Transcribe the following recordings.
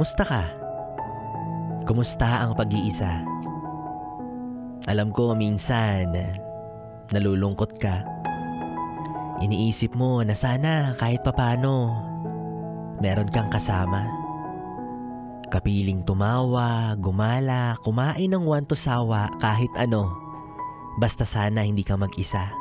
Kumusta ka? Kumusta ang pag-iisa? Alam ko minsan, nalulungkot ka. Iniisip mo na sana kahit papano, meron kang kasama. Kapiling tumawa, gumala, kumain ng wanto sawa kahit ano. Basta sana hindi ka mag-isa.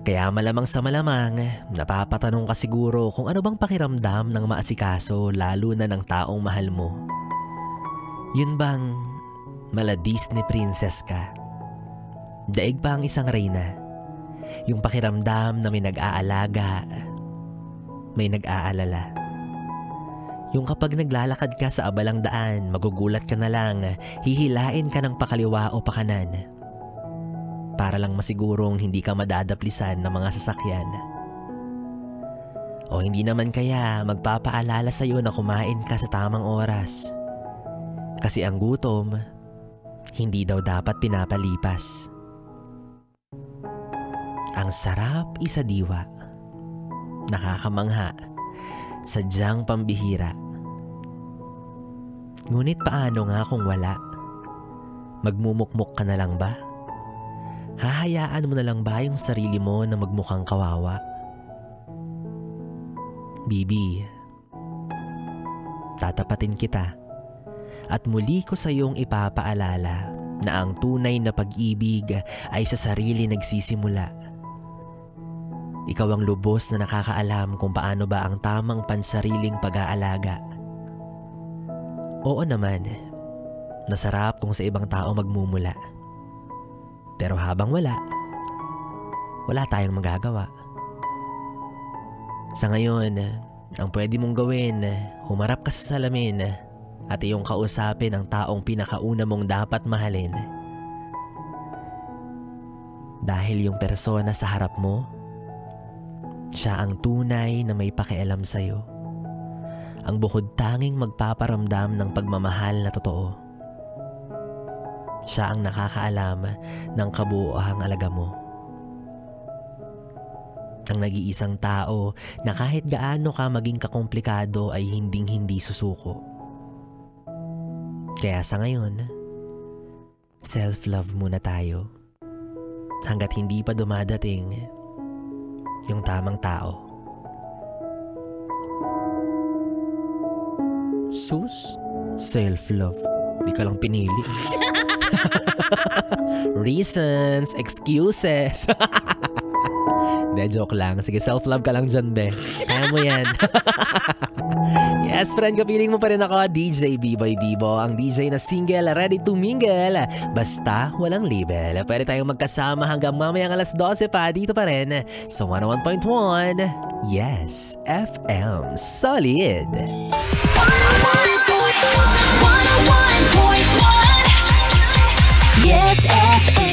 Kaya malamang sa malamang, napapatanong ka siguro kung ano bang pakiramdam ng maasikaso lalo na ng taong mahal mo. Yun bang mala Disney princess ka? Daig pa ang isang reyna. Yung pakiramdam na may nag-aalaga, may nag-aalala. Yung kapag naglalakad ka sa abalang daan, magugulat ka na lang, hihilain ka ng pakaliwa o pakanan. Para lang masigurong hindi ka madadaplisan ng mga sasakyan. O hindi naman kaya magpapaalala sa'yo na kumain ka sa tamang oras. Kasi ang gutom, hindi daw dapat pinapalipas. Ang sarap isa diwa. Nakakamangha. Sadyang pambihira. Ngunit paano nga kung wala? Magmumukmuk ka na lang ba? Hahayaan mo na lang ba yung sarili mo na magmukhang kawawa? Bibi, tatapatin kita at muli ko sa iyong ipapaalala na ang tunay na pag-ibig ay sa sarili nagsisimula. Ikaw ang lubos na nakakaalam kung paano ba ang tamang pansariling pag-aalaga. Oo naman, nasarap kung sa ibang tao magmumula. Pero habang wala tayong magagawa. Sa ngayon, ang pwede mong gawin, humarap ka sa salamin at iyong kausapin ang taong pinakauna mong dapat mahalin. Dahil yung persona sa harap mo, siya ang tunay na may pakialam sa'yo. Ang bukod tanging magpaparamdam ng pagmamahal na totoo. Siya ang nakakaalam ng kabuuhang alaga mo. Ang nag-iisang tao na kahit gaano ka maging kakomplikado ay hinding-hindi susuko. Kaya sa ngayon, self-love muna tayo. Hanggat hindi pa dumadating yung tamang tao. Sus, self-love. Di ka lang pinili. Reasons, excuses. De, joke lang. Sige, self-love ka lang dyan, be. Kaya mo yan. Yes, friend, kapiling mo pa rin ako, DJ B-Boy Bibo, ang DJ na single, ready to mingle. Basta walang label. Pwede tayong magkasama hanggang mamayang alas 12 pa, dito pa rin sa 101.1. Yes, FM Solid. 101.1 Yes, FM.